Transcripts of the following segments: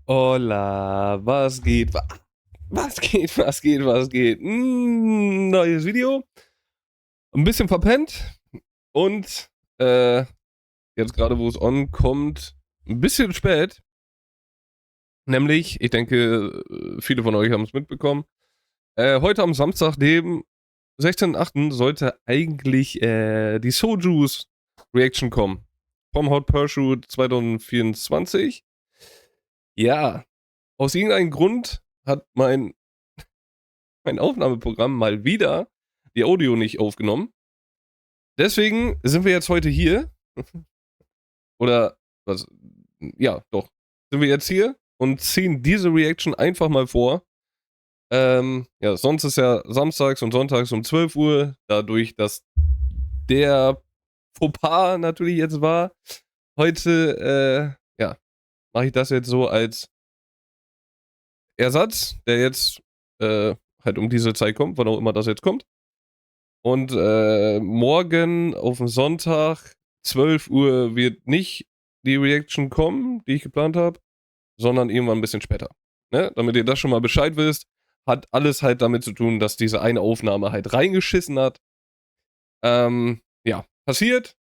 Hola, was geht? Was geht? Was geht? Was geht? Neues Video. Ein bisschen verpennt. Und jetzt gerade, wo es on kommt, ein bisschen spät. Nämlich, ich denke, viele von euch haben es mitbekommen. Heute am Samstag, dem 16.8. sollte eigentlich die Sojuice Reaction kommen. Vom Hot Pursuit 2024. Ja, aus irgendeinem Grund hat mein Aufnahmeprogramm mal wieder die Audio nicht aufgenommen. Deswegen sind wir jetzt heute hier. Oder was? Ja, doch. Sind wir jetzt hier und ziehen diese Reaction einfach mal vor. Ja, sonst ist ja samstags und sonntags um 12 Uhr. Dadurch, dass der Fauxpas natürlich jetzt war. Heute, ja, mache ich das jetzt so als Ersatz, der jetzt halt um diese Zeit kommt, wann auch immer das jetzt kommt. Und morgen auf den Sonntag, 12 Uhr, wird nicht die Reaction kommen, die ich geplant habe, sondern irgendwann ein bisschen später. Ne? Damit ihr das schon mal Bescheid wisst, hat alles halt damit zu tun, dass diese eine Aufnahme halt reingeschissen hat. Ja, passiert.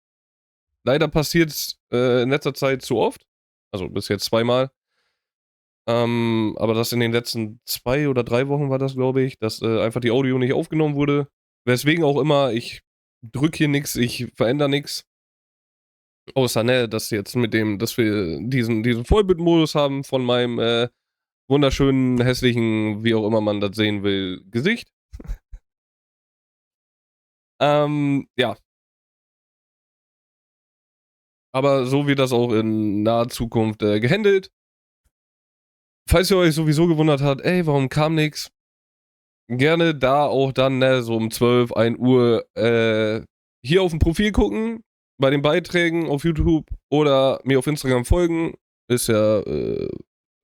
Leider passiert es in letzter Zeit zu oft. Also bis jetzt zweimal. Aber das in den letzten 2 oder 3 Wochen war das, glaube ich, dass einfach die Audio nicht aufgenommen wurde. Weswegen auch immer, ich drücke hier nichts, ich verändere nichts. Außer, ne, dass jetzt mit dem, dass wir diesen Vollbildmodus haben von meinem wunderschönen, hässlichen, wie auch immer man das sehen will, Gesicht. Ja. Aber so wird das auch in naher Zukunft gehandelt. Falls ihr euch sowieso gewundert habt, ey, warum kam nix? Gerne da auch dann, ne, so um 12, 1 Uhr hier auf dem Profil gucken, bei den Beiträgen auf YouTube oder mir auf Instagram folgen. Ist ja,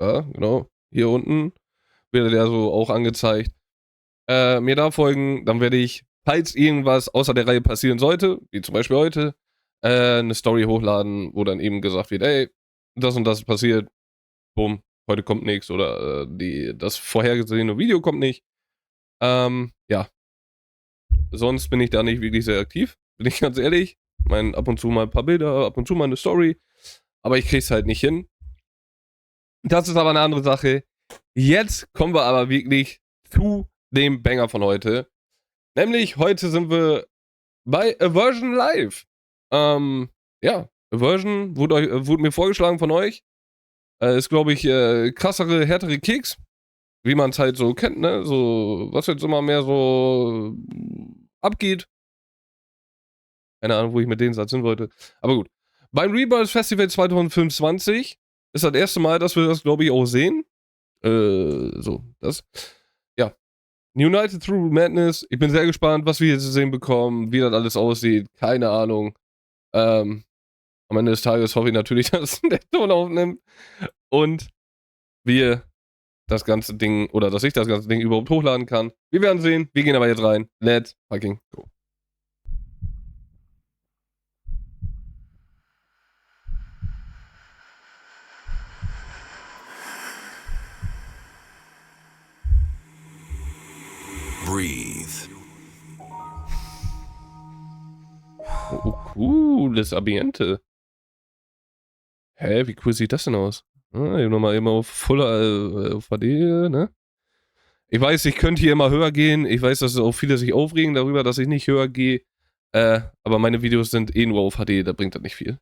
ja, genau, hier unten wird der so auch angezeigt. Mir da folgen, dann werde ich, falls irgendwas außer der Reihe passieren sollte, wie zum Beispiel heute, eine Story hochladen, wo dann eben gesagt wird, ey, das und das ist passiert, bumm, heute kommt nichts oder das vorhergesehene Video kommt nicht. Ja, sonst bin ich da nicht wirklich sehr aktiv, bin ich ganz ehrlich. Ich meine, ab und zu mal ein paar Bilder, ab und zu mal eine Story, aber ich krieg's halt nicht hin. Das ist aber eine andere Sache. Jetzt kommen wir aber wirklich zu dem Banger von heute. Nämlich heute sind wir bei Aversion Live. Ja, Aversion wurde mir vorgeschlagen von euch. Ist, glaube ich, krassere, härtere Kicks. Wie man es halt so kennt, ne? So, was jetzt immer mehr so abgeht. Keine Ahnung, wo ich mit dem Satz hin wollte. Aber gut. Beim Rebirth Festival 2025 ist das erste Mal, dass wir das, glaube ich, auch sehen. So, das. Ja. United Through Madness. Ich bin sehr gespannt, was wir hier zu sehen bekommen, wie das alles aussieht. Keine Ahnung. Am Ende des Tages hoffe ich natürlich, dass der Ton aufnimmt und wir das ganze Ding oder dass ich das ganze Ding überhaupt hochladen kann. Wir werden sehen. Wir gehen aber jetzt rein. Let's fucking go. Breathe. Oh, cooles Ambiente. Hä, wie cool sieht das denn aus? Nochmal immer auf Full auf HD, ne? Ich weiß, ich könnte hier immer höher gehen. Ich weiß, dass auch viele sich aufregen darüber, dass ich nicht höher gehe. Aber meine Videos sind eh nur auf HD, da bringt das nicht viel.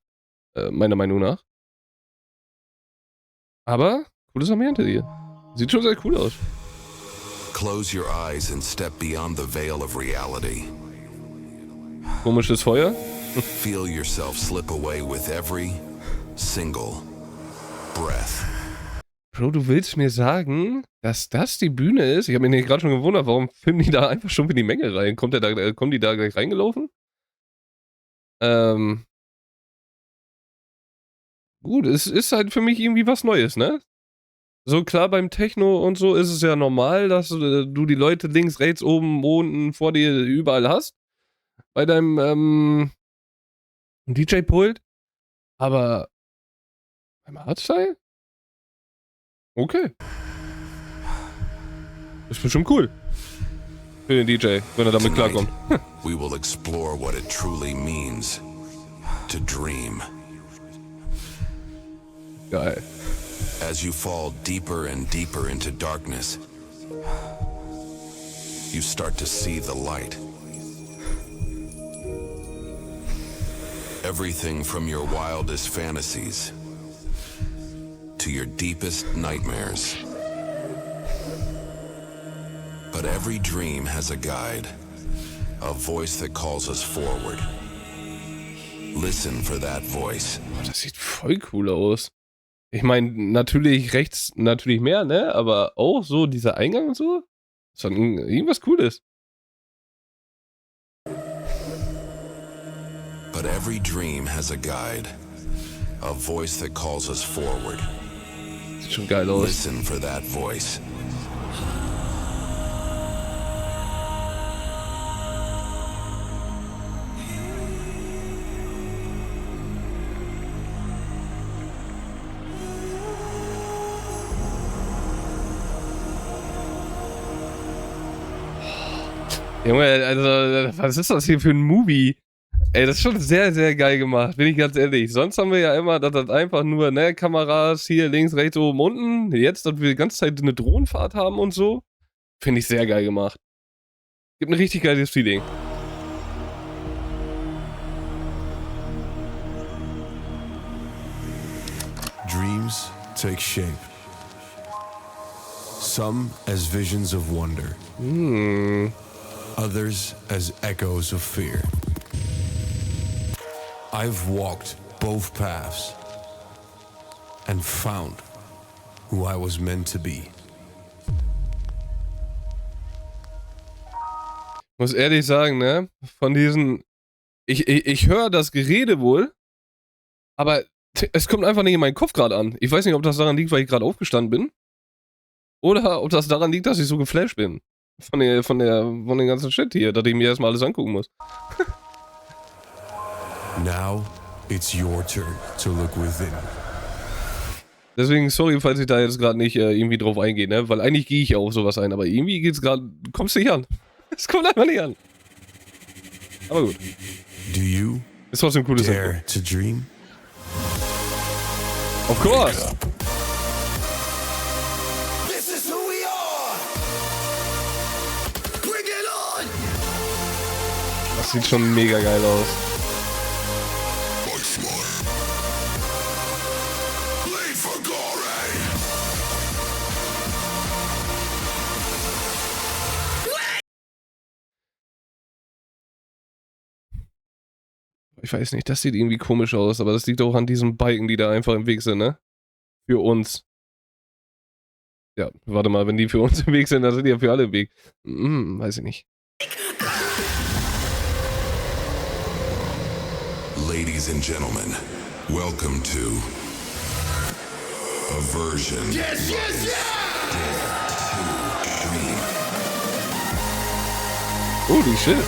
Meiner Meinung nach. Aber cooles Ambiente hier. Sieht schon sehr cool aus. Close your eyes and step beyond the veil of reality. Komisches Feuer. Feel yourself slip away with every single breath. Bro, du willst mir sagen, dass das die Bühne ist? Ich habe mich gerade schon gewundert, warum filmen die da einfach schon in die Menge rein? Kommen die da gleich reingelaufen? Gut, es ist halt für mich irgendwie was Neues, ne? So klar, beim Techno und so ist es ja normal, dass du die Leute links, rechts, oben, unten, vor dir überall hast. Bei deinem DJ-Pult. Aber beim Hardstyle? Okay. Ist bestimmt cool. Für den DJ, wenn er damit klarkommt. We will explore what it truly means to dream. Geil. As you fall deeper and deeper into darkness, you start to see the light. Everything from your wildest fantasies to your deepest nightmares. But every dream has a guide, a voice that calls us forward. Listen for that voice. Oh, das sieht voll cool aus. Ich meine, natürlich rechts natürlich mehr, ne? Aber auch so dieser Eingang und so. Ist dann irgendwas Cooles. But every dream has a guide, a voice that calls us forward. Sieht schon geil aus. Listen for that voice. Junge, also, was ist das hier für ein Movie? Ey, das ist schon sehr, sehr geil gemacht, bin ich ganz ehrlich. Sonst haben wir ja immer, dass das einfach nur, ne, Kameras hier links, rechts, oben, unten. Jetzt, dass wir die ganze Zeit eine Drohnenfahrt haben und so. Finde ich sehr geil gemacht. Gibt ein richtig geiles Feeling. Dreams take shape. Some as visions of wonder. Others as echoes of fear. I've walked both paths and found who I was meant to be. Muss ehrlich sagen, ne, von diesen, ich höre das Gerede wohl, aber es kommt einfach nicht in meinen Kopf gerade an. Ich weiß nicht, ob das daran liegt, weil ich gerade aufgestanden bin, oder ob das daran liegt, dass ich so geflasht bin. Von den ganzen Shit hier, dass ich mir erstmal alles angucken muss. Now it's your turn to look within. Deswegen, sorry, falls ich da jetzt gerade nicht irgendwie drauf eingehe, ne? Weil eigentlich gehe ich ja auf sowas ein, aber irgendwie geht's gerade, kommst nicht an. Es kommt einfach nicht an. Aber gut. Do you Ist trotzdem ein cooles Intro. dare to dream? Of course. This is who we are. Bring it on. Das sieht schon mega geil aus. Bleed for glory! Ich weiß nicht, das sieht irgendwie komisch aus, aber das liegt auch an diesen Balken, die da einfach im Weg sind, ne? Für uns. Ja, warte mal, wenn die für uns im Weg sind, dann sind die ja für alle im Weg. Weiß ich nicht. Ladies and gentlemen, welcome to Aversion. Yes, yes, yes. Holy shit.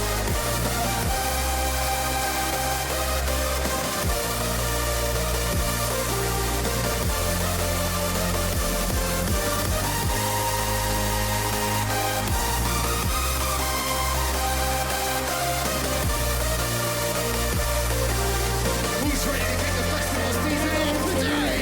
Who's ready to get the festival season on today?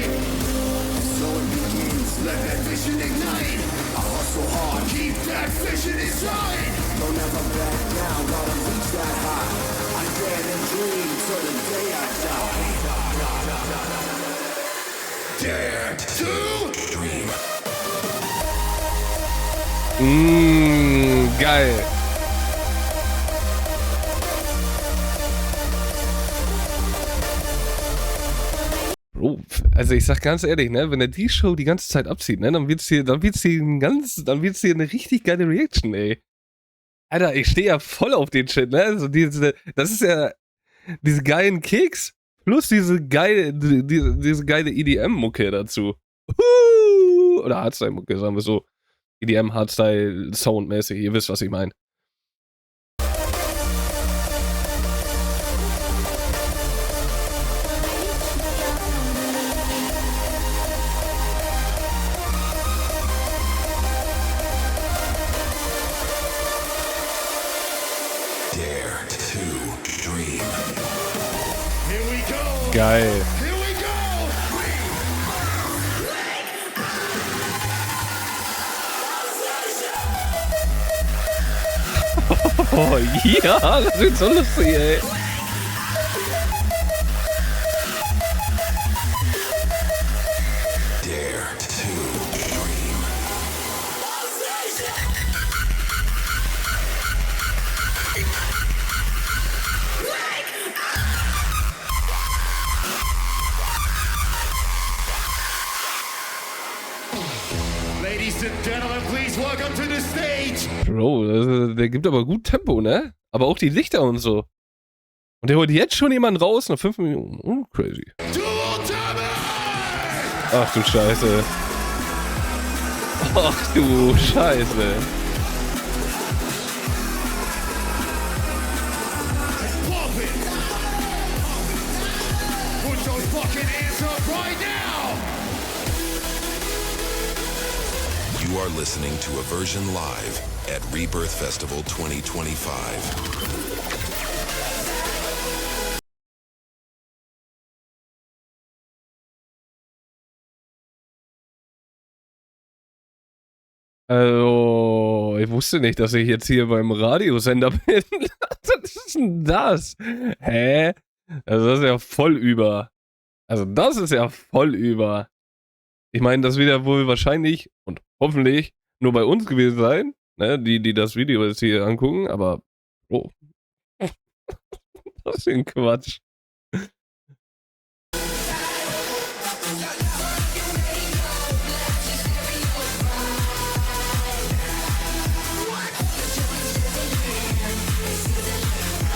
So it begins. Let that vision ignite. I hustle hard, keep that vision inside. Don't ever back down, gotta reach that high. I dare to dream till the day I die. Dare to dream. Geil. Bro, also ich sag ganz ehrlich, ne, wenn er die Show die ganze Zeit abzieht, ne, dann wird's hier eine richtig geile Reaction, ey. Alter, ich stehe ja voll auf den Shit, ne? Also das ist ja diese geilen Kicks plus diese geile EDM-Mucke dazu. Oder Hardstyle-Mucke, sagen wir so. EDM, Hardstyle, Soundmäßig, ihr wisst, was ich meine. Geil. Here we go! Oh ja, das wird so lustig, ey. Dare to dream. Ladies and gentlemen, please welcome to the stage. Bro, der gibt aber gut Tempo, ne? Aber auch die Lichter und so. Und der holt jetzt schon jemanden raus nach 5 Minuten. Oh, crazy. Dual Damage! Ach du Scheiße. Ach du Scheiße. Pump it! Put those fucking hands up right now! You are listening to a version live at Rebirth Festival 2025. Also, ich wusste nicht, dass ich jetzt hier beim Radiosender bin. Was ist denn das? Hä? Also, das ist ja voll über. Also, das ist ja voll über. Ich meine, das wird ja wohl wahrscheinlich und hoffentlich nur bei uns gewesen sein, ne? Die das Video jetzt hier angucken, aber. Oh. Was für ein Quatsch.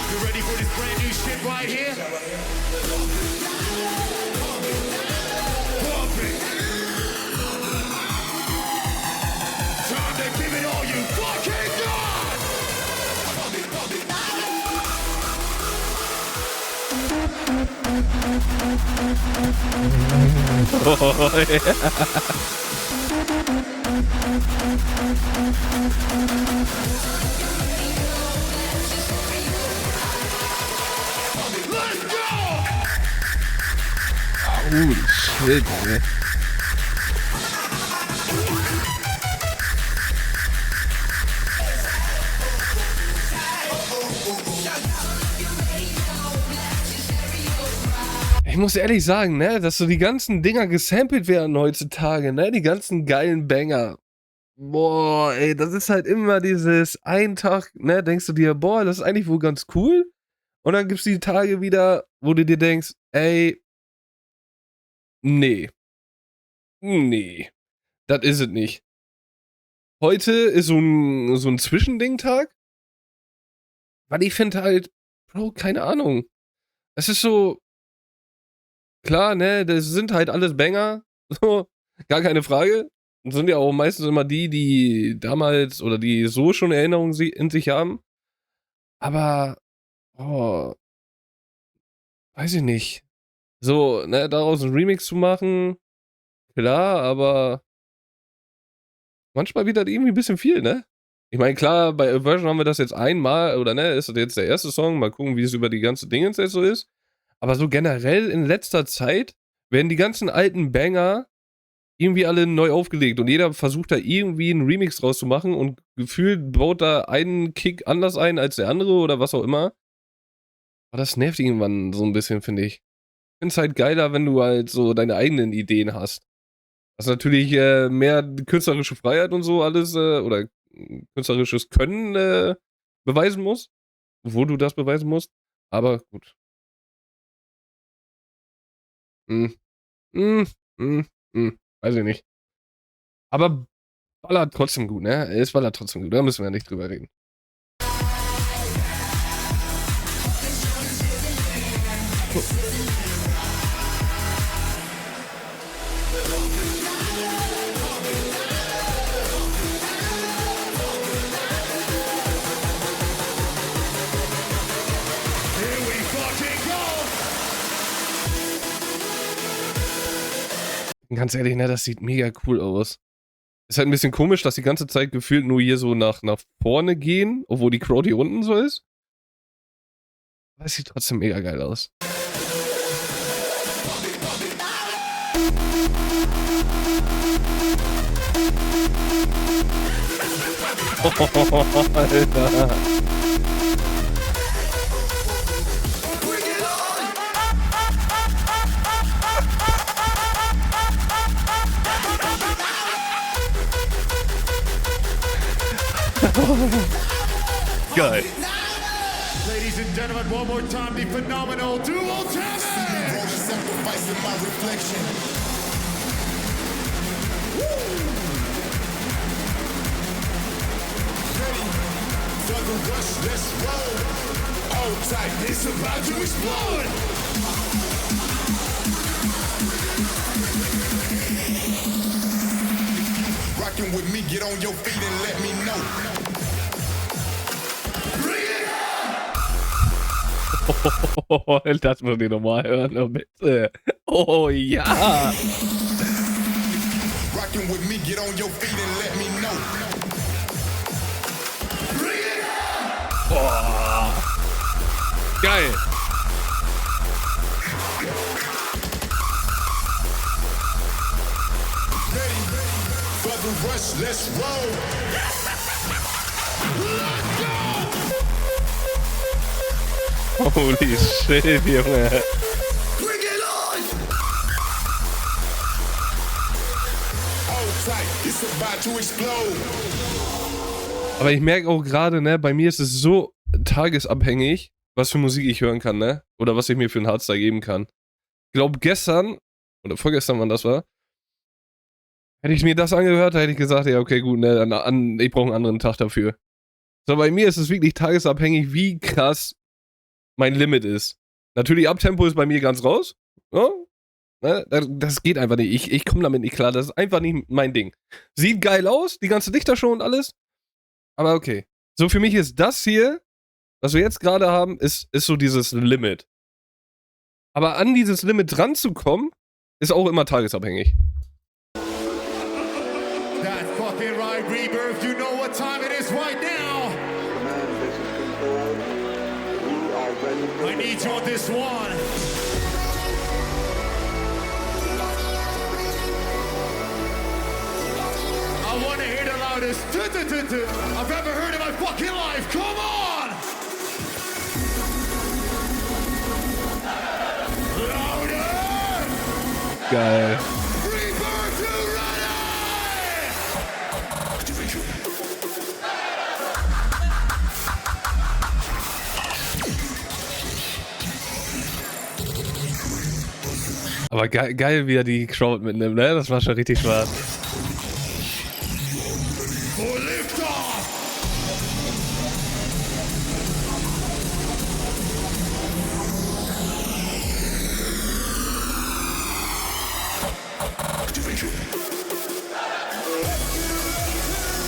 You ready for this brand new shit right here? Pump it! Time to give it all you fucking got! Oh, ja. Let's go! Holy shit, ey. Ich muss ehrlich sagen, ne, dass so die ganzen Dinger gesampelt werden heutzutage, ne, die ganzen geilen Banger. Boah, ey, das ist halt immer dieses einen Tag, ne, denkst du dir, boah, das ist eigentlich wohl ganz cool. Und dann gibt's die Tage wieder, wo du dir denkst, ey, nee. Nee. Das ist es nicht. Heute ist so ein Zwischending-Tag. Weil ich finde halt, Bro, keine Ahnung. Es ist so, klar, ne, das sind halt alles Banger. So, gar keine Frage. Und sind ja auch meistens immer die damals oder die so schon Erinnerungen in sich haben. Aber, oh, weiß ich nicht. So, ne, daraus einen Remix zu machen, klar, aber manchmal wird das irgendwie ein bisschen viel, ne? Ich meine, klar, bei Aversion haben wir das jetzt einmal, oder ne, ist das jetzt der erste Song, mal gucken, wie es über die ganze Dingens jetzt so ist. Aber so generell in letzter Zeit werden die ganzen alten Banger irgendwie alle neu aufgelegt und jeder versucht da irgendwie einen Remix draus zu machen und gefühlt baut da einen Kick anders ein als der andere oder was auch immer. Aber das nervt irgendwann so ein bisschen, finde ich. Ich finde es halt geiler, wenn du halt so deine eigenen Ideen hast. Das ist natürlich mehr künstlerische Freiheit und so alles oder künstlerisches Können beweisen muss, wo du das beweisen musst. Aber gut. Hm. Weiß ich nicht. Aber ballert trotzdem gut, ne? Es ballert trotzdem gut, da müssen wir nicht drüber reden. Here we fucking go! Ganz ehrlich, ne, das sieht mega cool aus. Ist halt ein bisschen komisch, dass die ganze Zeit gefühlt nur hier so nach vorne gehen, obwohl die Crowd hier unten so ist. Aber es sieht trotzdem mega geil aus. Alter. Geil. Ladies and gentlemen, one more time, the phenomenal Dual Tammy! Sacrificing my reflection. Ready for the rush, let's roll. Hold tight, it's about to explode. Rocking with me, get on your feet and let me know. Das muss ich nochmal hören, bitte. Oh ja. Rocking with me, get on your feet and let me know. Boah. Geil. Ready for the rush, let's roll. Let's go! Holy shit, Junge. Bring it on! Hold tight, it's about to explode. Aber ich merke auch gerade, ne, bei mir ist es so tagesabhängig, was für Musik ich hören kann, ne? Oder was ich mir für ein Hardstyle geben kann. Ich glaube, gestern, oder vorgestern, wann das war, hätte ich mir das angehört, hätte ich gesagt, ja, okay, gut, ne, ich brauche einen anderen Tag dafür. So, bei mir ist es wirklich tagesabhängig, wie krass mein Limit ist. Natürlich, Abtempo ist bei mir ganz raus. Ja? Ne? Das geht einfach nicht. Ich komme damit nicht klar. Das ist einfach nicht mein Ding. Sieht geil aus, die ganze Dichtershow und alles. Aber okay. So, für mich ist das hier, was wir jetzt gerade haben, ist so dieses Limit. Aber an dieses Limit dran zu kommen, ist auch immer tagesabhängig. That's fucking right, Rebirth. You know what time it is right now. I need you on this one. I want to hear the loudest I've ever heard in my fucking life. Come on! Louder! Geil. Rebirth, you ready? Aber geil, wie er die Crowd mitnimmt, ne? Das war schon richtig Spaß. For liftoff!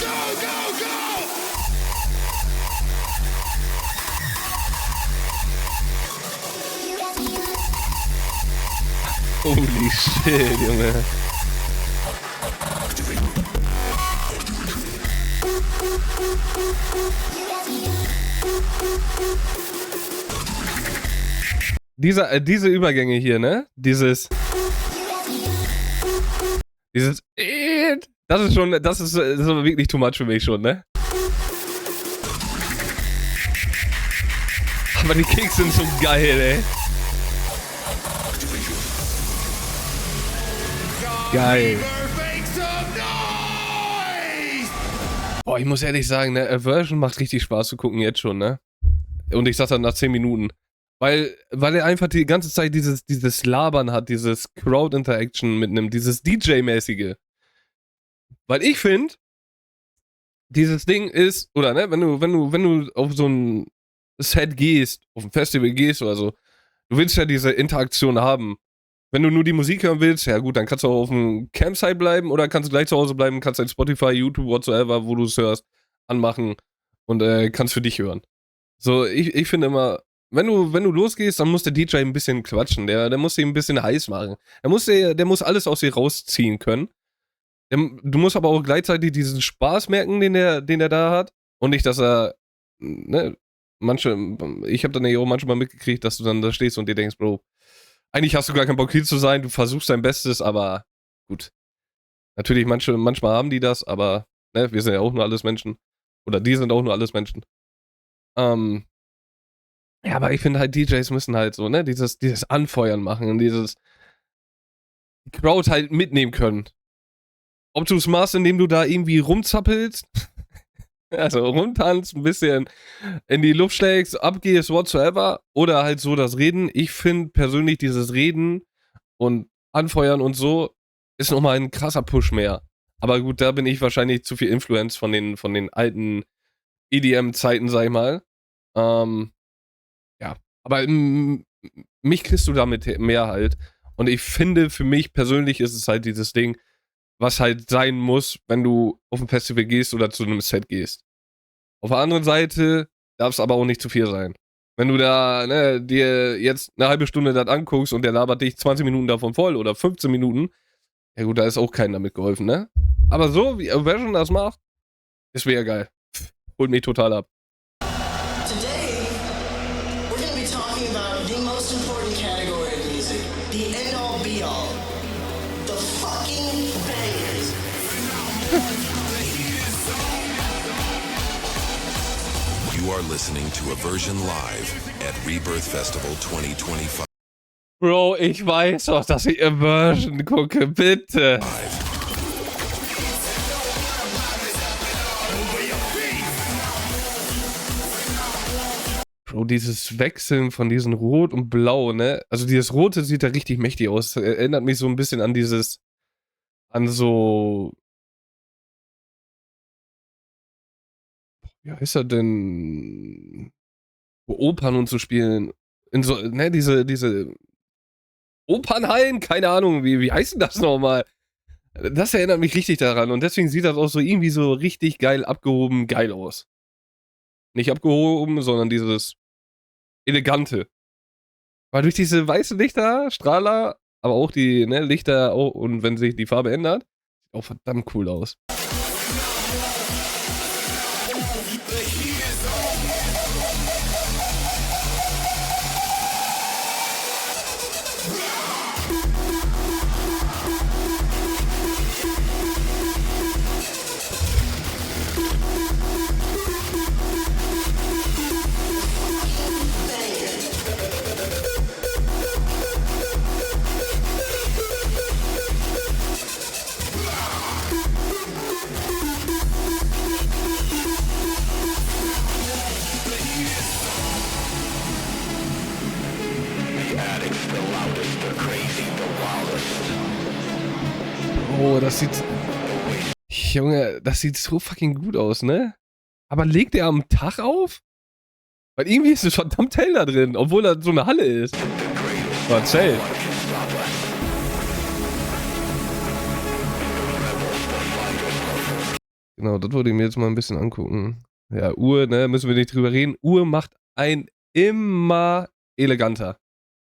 Go, go, go! Holy shit, Junge. Diese Übergänge hier, ne? Dieses, das ist schon, das ist wirklich too much für mich schon, ne? Aber die Kicks sind so geil, ey. Geil. Boah, ich muss ehrlich sagen, ne, Aversion macht richtig Spaß zu gucken jetzt schon, ne? Und ich sag dann nach 10 Minuten. Weil er einfach die ganze Zeit dieses Labern hat, dieses Crowd-Interaction mitnimmt, dieses DJ-mäßige. Weil ich finde, dieses Ding ist, oder ne, wenn du auf so ein Set gehst, auf ein Festival gehst oder so, du willst ja diese Interaktion haben. Wenn du nur die Musik hören willst, ja gut, dann kannst du auch auf dem Campsite bleiben oder kannst du gleich zu Hause bleiben, kannst dein Spotify, YouTube, whatsoever, wo du es hörst, anmachen und kannst für dich hören. So, ich finde immer, wenn du losgehst, dann muss der DJ ein bisschen quatschen, der muss dich ein bisschen heiß machen. Der muss alles aus dir rausziehen können. Du musst aber auch gleichzeitig diesen Spaß merken, den er da hat. Und nicht, dass er, ne, ich habe dann ja auch manchmal mitgekriegt, dass du dann da stehst und dir denkst, Bro, eigentlich hast du gar keinen Bock hier zu sein, du versuchst dein Bestes, aber gut. Natürlich, manchmal haben die das, aber ne, wir sind ja auch nur alles Menschen. Oder die sind auch nur alles Menschen. Ja, aber ich finde halt, DJs müssen halt so, ne, dieses Anfeuern machen und dieses Crowd halt mitnehmen können. Ob du es machst, indem du da irgendwie rumzappelst, also rumtanzt, ein bisschen in die Luft schlägst, abgehst, whatsoever, oder halt so das Reden. Ich finde persönlich dieses Reden und Anfeuern und so ist nochmal ein krasser Push mehr. Aber gut, da bin ich wahrscheinlich zu viel Influence von den alten EDM-Zeiten, sag ich mal. Ja, aber mich kriegst du damit mehr halt. Und ich finde, für mich persönlich ist es halt dieses Ding, was halt sein muss, wenn du auf ein Festival gehst oder zu einem Set gehst. Auf der anderen Seite darf es aber auch nicht zu viel sein. Wenn du da dir jetzt eine halbe Stunde das anguckst und der labert dich 20 Minuten davon voll oder 15 Minuten, ja gut, da ist auch keinem damit geholfen, ne? Aber so, wie Aversion das macht, ist mega geil. Holt mich total ab. Today, we're going to be talking about the most important category of music, the end-all be-all, the fucking bangers. You are listening to Aversion Live at Rebirth Festival 2025. Bro, ich weiß doch, dass ich Aversion gucke, bitte. Bro, dieses Wechseln von diesen Rot und Blau, ne? Also dieses Rote sieht da richtig mächtig aus. Erinnert mich so ein bisschen an so... Wie heißt er denn? Opern und so spielen. In so, ne, diese Opernhallen? Keine Ahnung, wie heißt denn das nochmal? Das erinnert mich richtig daran und deswegen sieht das auch so irgendwie so richtig geil abgehoben geil aus. Nicht abgehoben, sondern dieses Elegante. Weil durch diese weißen Lichter, Strahler, aber auch die Lichter auch, und wenn sich die Farbe ändert, sieht auch verdammt cool aus. Oh, das sieht... Junge, das sieht so fucking gut aus, ne? Aber legt er am Tag auf? Weil irgendwie ist es verdammt hell da drin, obwohl da so eine Halle ist. War Zelt. Genau, das wollte ich mir jetzt mal ein bisschen angucken. Ja, Uhr, ne, müssen wir nicht drüber reden. Uhr macht einen immer eleganter.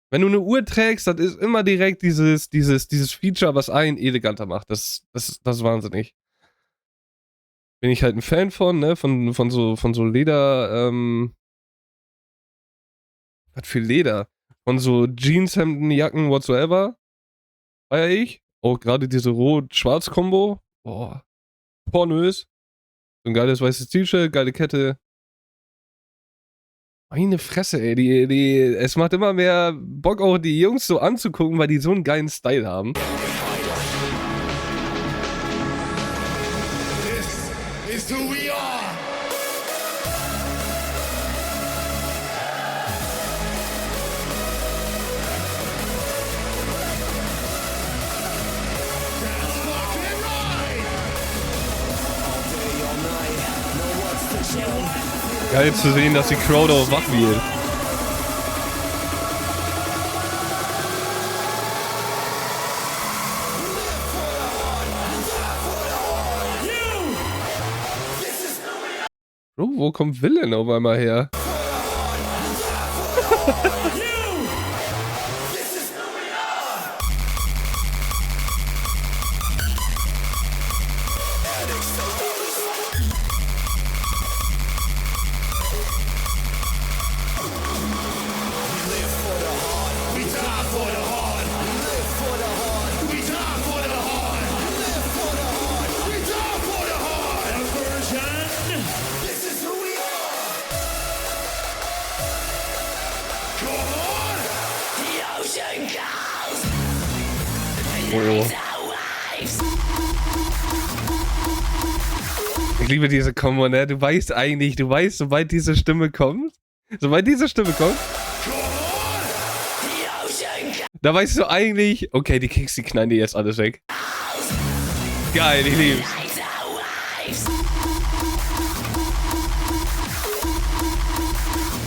Wenn du eine Uhr trägst, das ist immer direkt dieses Feature, was einen eleganter macht. Das ist wahnsinnig. Bin ich halt ein Fan von, ne, von so Leder, was für Leder? Von so Jeanshemden, Jacken, whatsoever. Feier ich. Auch gerade diese Rot-Schwarz-Kombo. Boah. Pornös. So ein geiles weißes T-Shirt, geile Kette. Meine Fresse, ey. Es macht immer mehr Bock, auch die Jungs so anzugucken, weil die so einen geilen Style haben. This is who we are. That's fucking right. Geil zu sehen, dass die Crowd auch wach wird. Bro, wo kommt Villain auf einmal her? We die for the hard. We live for the hard. We die for the hard. We live for the Oh. Ich liebe diese Kombo, ne? Du weißt, sobald diese Stimme kommt, da weißt du eigentlich, okay, die Kicks, die knallen dir jetzt alles weg. Geil, ich lieb's.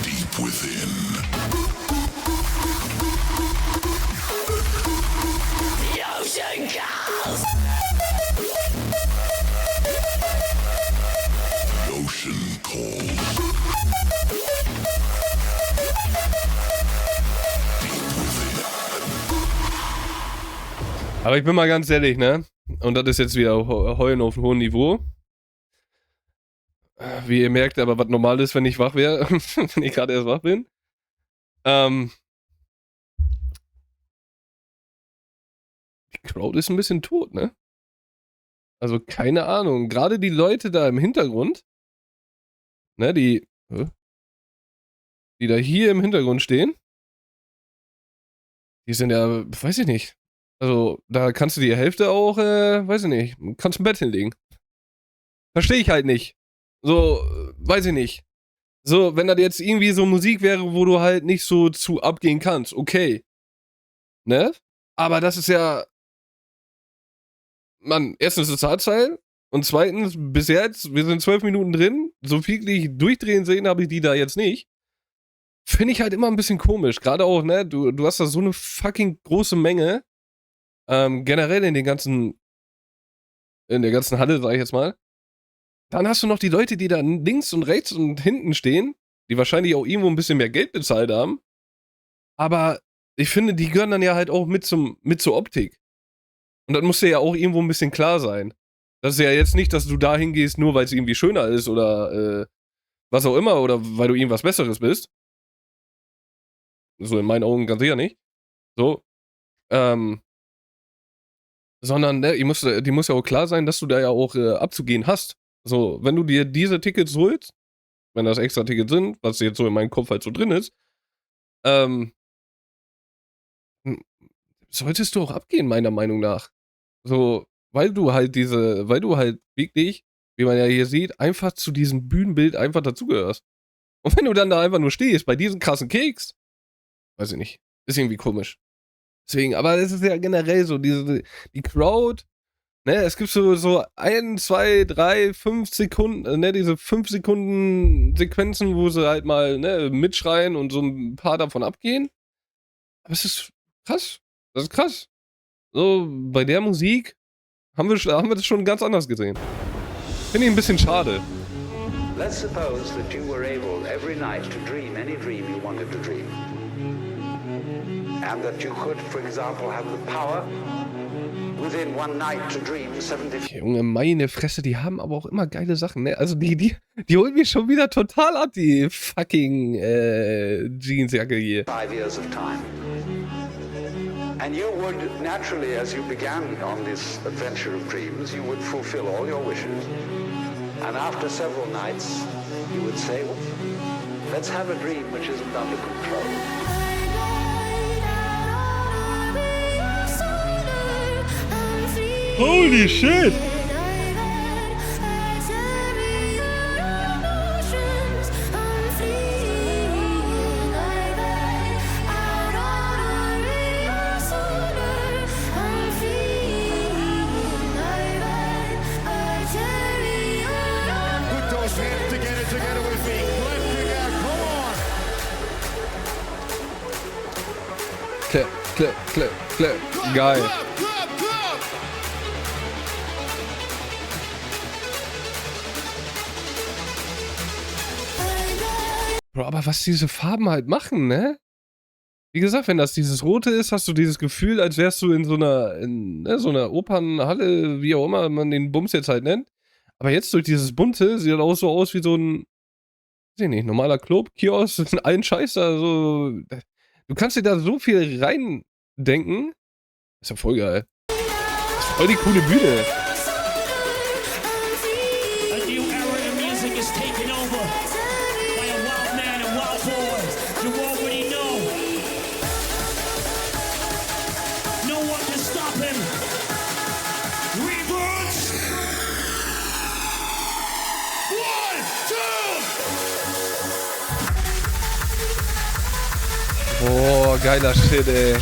Deep within. Ocean calls. Aber ich bin mal ganz ehrlich, ne? Und das ist jetzt wieder Heulen auf einem hohen Niveau. Wie ihr merkt, aber was normal ist, wenn ich wach wäre, wenn ich gerade erst wach bin. Die Crowd ist ein bisschen tot, ne? Also keine Ahnung. Gerade die Leute da im Hintergrund, ne, die da hier im Hintergrund stehen, die sind ja, weiß ich nicht. Also, da kannst du die Hälfte auch, weiß ich nicht, kannst im Bett hinlegen. Verstehe ich halt nicht. So, weiß ich nicht. So, wenn das jetzt irgendwie so Musik wäre, wo du halt nicht so zu abgehen kannst, okay. Ne? Aber das ist ja, Mann, erstens ist Hardstyle und zweitens, bis jetzt, wir sind 12 Minuten drin, so wirklich durchdrehen sehen habe ich die da jetzt nicht. Finde ich halt immer ein bisschen komisch. Gerade auch, ne, du hast da so eine fucking große Menge. Generell in der ganzen Halle, sag ich jetzt mal. Dann hast du noch die Leute, die da links und rechts und hinten stehen, die wahrscheinlich auch irgendwo ein bisschen mehr Geld bezahlt haben. Aber ich finde, die gehören dann ja halt auch mit zur Optik. Und das muss dir ja auch irgendwo ein bisschen klar sein. Das ist ja jetzt nicht, dass du da hingehst, nur weil es irgendwie schöner ist oder was auch immer oder weil du irgendwas Besseres bist. So in meinen Augen ganz sicher nicht. So. Sondern, ne, die muss ja auch klar sein, dass du da ja auch abzugehen hast. So, wenn du dir diese Tickets holst, wenn das extra Tickets sind, was jetzt so in meinem Kopf halt so drin ist, solltest du auch abgehen, meiner Meinung nach. So, weil du halt wirklich, wie man ja hier sieht, einfach zu diesem Bühnenbild einfach dazugehörst. Und wenn du dann da einfach nur stehst, bei diesen krassen Keks, weiß ich nicht, ist irgendwie komisch. Deswegen, aber es ist ja generell so, die Crowd, ne, es gibt so 1, 2, 3, 5 Sekunden, ne, diese 5 Sekunden Sequenzen, wo sie halt mal, ne, mitschreien und so ein paar davon abgehen. Aber es ist krass. Das ist krass. So, bei der Musik haben wir das schon ganz anders gesehen. Finde ich ein bisschen schade. Let's suppose that you were able every night to dream any dream you wanted to dream. And that you could, for example, have the power within one night to dream 70. Junge, meine Fresse, die haben aber auch immer geile Sachen, ne? Also die holen mich schon wieder total ab, die fucking Jeansjacke hier. 5 years of time. And you would naturally, as you began on this adventure of dreams, you would fulfill all your wishes. And after several nights, you would say, well, let's have a dream which isn't under control. Holy shit! Put those hands together with me. Lift it out, come on. Clap, clap, clap, clap. Geil. Clap, clap, clap. Bro, aber was diese Farben halt machen, ne? Wie gesagt, wenn das dieses Rote ist, hast du dieses Gefühl, als wärst du in so einer Opernhalle, wie auch immer man den Bums jetzt halt nennt. Aber jetzt durch dieses Bunte sieht das auch so aus wie so ein, weiß ich nicht, normaler Club, Kiosk, allen Scheiß da, so. Du kannst dir da so viel reindenken. Ist ja voll geil. Das ist voll die coole Bühne. A new era in music is taken over by a wild man and wild boy. You already know. No one can stop him. Boah, geiler Shit, ey.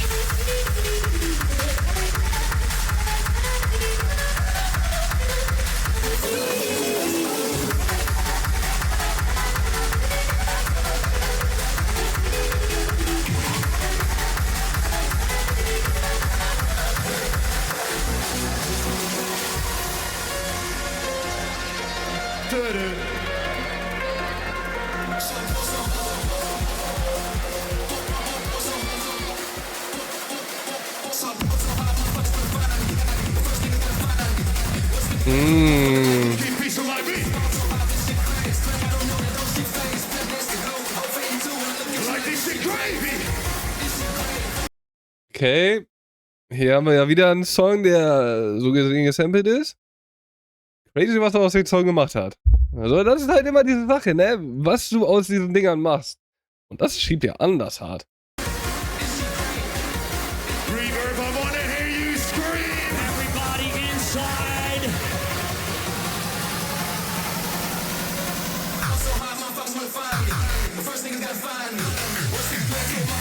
Okay. Hier haben wir ja wieder einen Song, der so gesehen gesampelt ist. Crazy, was er aus dem Song gemacht hat. Also, das ist halt immer diese Sache, ne? Was du aus diesen Dingern machst. Und das schiebt ja anders hart. Reverb, I wanna hear you scream. Everybody inside.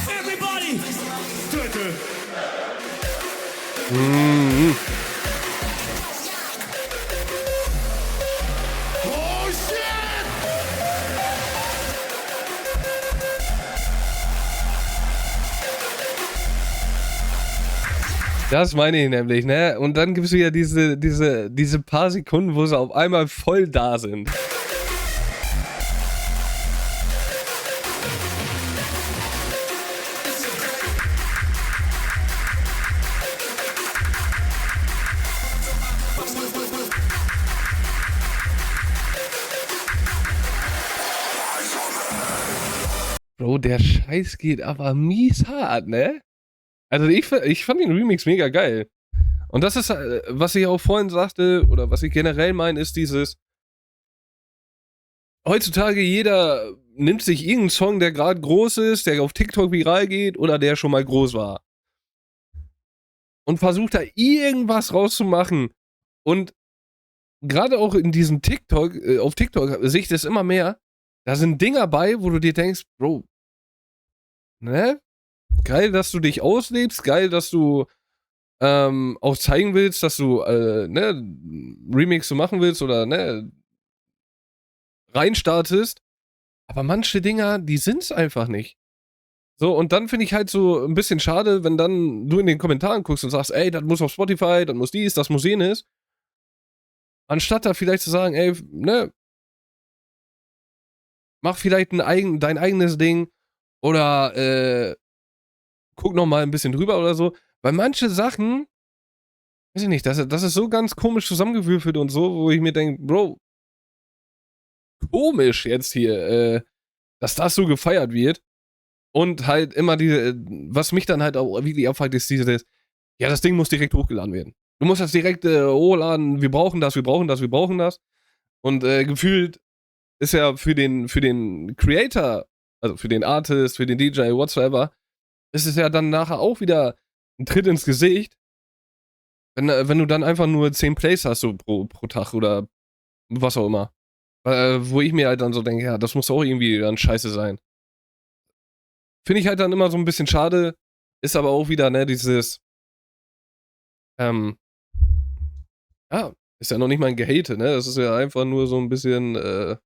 Everybody. Oh shit! Das meine ich nämlich, ne? Und dann gibt es wieder diese paar Sekunden, wo sie auf einmal voll da sind. Bro, der Scheiß geht aber mies hart, ne? Also ich fand den Remix mega geil. Und das ist, was ich auch vorhin sagte, oder was ich generell meine, ist dieses, heutzutage jeder nimmt sich irgendeinen Song, der gerade groß ist, der auf TikTok viral geht oder der schon mal groß war. Und versucht da irgendwas rauszumachen. Und gerade auch in diesem TikTok, auf TikTok sehe ich das immer mehr, da sind Dinger bei, wo du dir denkst, Bro, ne? Geil, dass du dich auslebst, geil, dass du auch zeigen willst, dass du ne, Remix so machen willst oder ne, reinstartest. Aber manche Dinger, die sind's einfach nicht. So, und dann finde ich halt so ein bisschen schade, wenn dann du in den Kommentaren guckst und sagst, ey, das muss auf Spotify, das muss dies, das muss jenes. Anstatt da vielleicht zu sagen, ey, ne, mach vielleicht dein eigenes Ding oder guck noch mal ein bisschen drüber oder so. Weil manche Sachen, weiß ich nicht, das ist so ganz komisch zusammengewürfelt und so, wo ich mir denke, Bro, komisch jetzt hier, dass das so gefeiert wird. Und halt immer was mich dann halt auch wirklich aufhält, ist dieses, ja, das Ding muss direkt hochgeladen werden. Du musst das direkt hochladen, wir brauchen das. Und gefühlt ist ja für den Creator, also für den Artist, für den DJ, whatsoever, ist es ja dann nachher auch wieder ein Tritt ins Gesicht, wenn du dann einfach nur 10 Plays hast so pro Tag oder was auch immer. Wo ich mir halt dann so denke, ja, das muss auch irgendwie dann scheiße sein. Finde ich halt dann immer so ein bisschen schade, ist aber auch wieder, ne, dieses, ja, ist ja noch nicht mal ein Gehate, ne, das ist ja einfach nur so ein bisschen,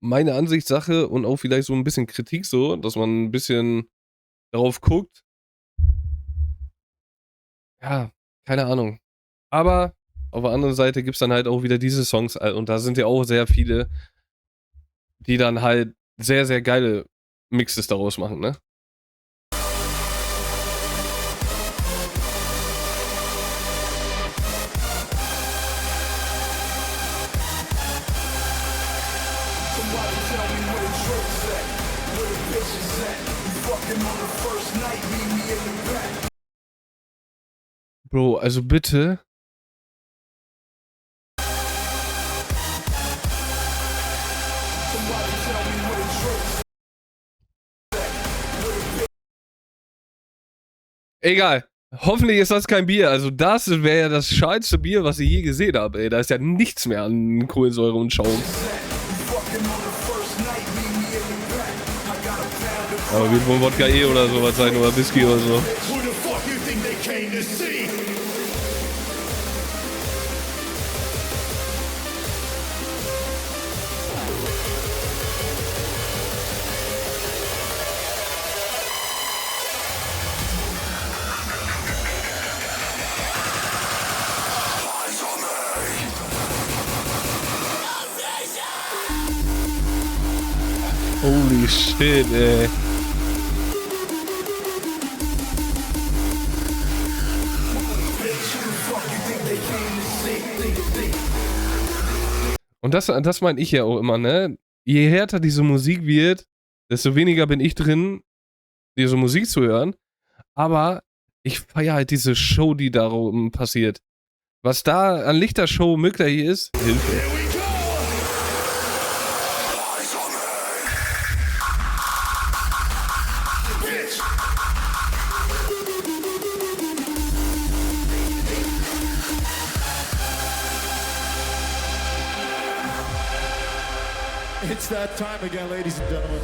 meine Ansichtssache und auch vielleicht so ein bisschen Kritik so, dass man ein bisschen darauf guckt. Ja, keine Ahnung. Aber auf der anderen Seite gibt es dann halt auch wieder diese Songs und da sind ja auch sehr viele, die dann halt sehr, sehr geile Mixes daraus machen, ne? Bro, also bitte. Egal. Hoffentlich ist das kein Bier. Also das wäre ja das schallste Bier, was ich je gesehen habe, ey. Da ist ja nichts mehr an Kohlensäure und Schaum. Aber wird wohl Wodka oder sowas sein oder Whisky oder so. Who the fuck you think they came to see? Holy shit, ey. Und das meine ich ja auch immer, ne? Je härter diese Musik wird, desto weniger bin ich drin, diese Musik zu hören. Aber ich feiere halt diese Show, die darum passiert. Was da an Lichtershow möglich ist, Hilfe. It's that time again, ladies and gentlemen.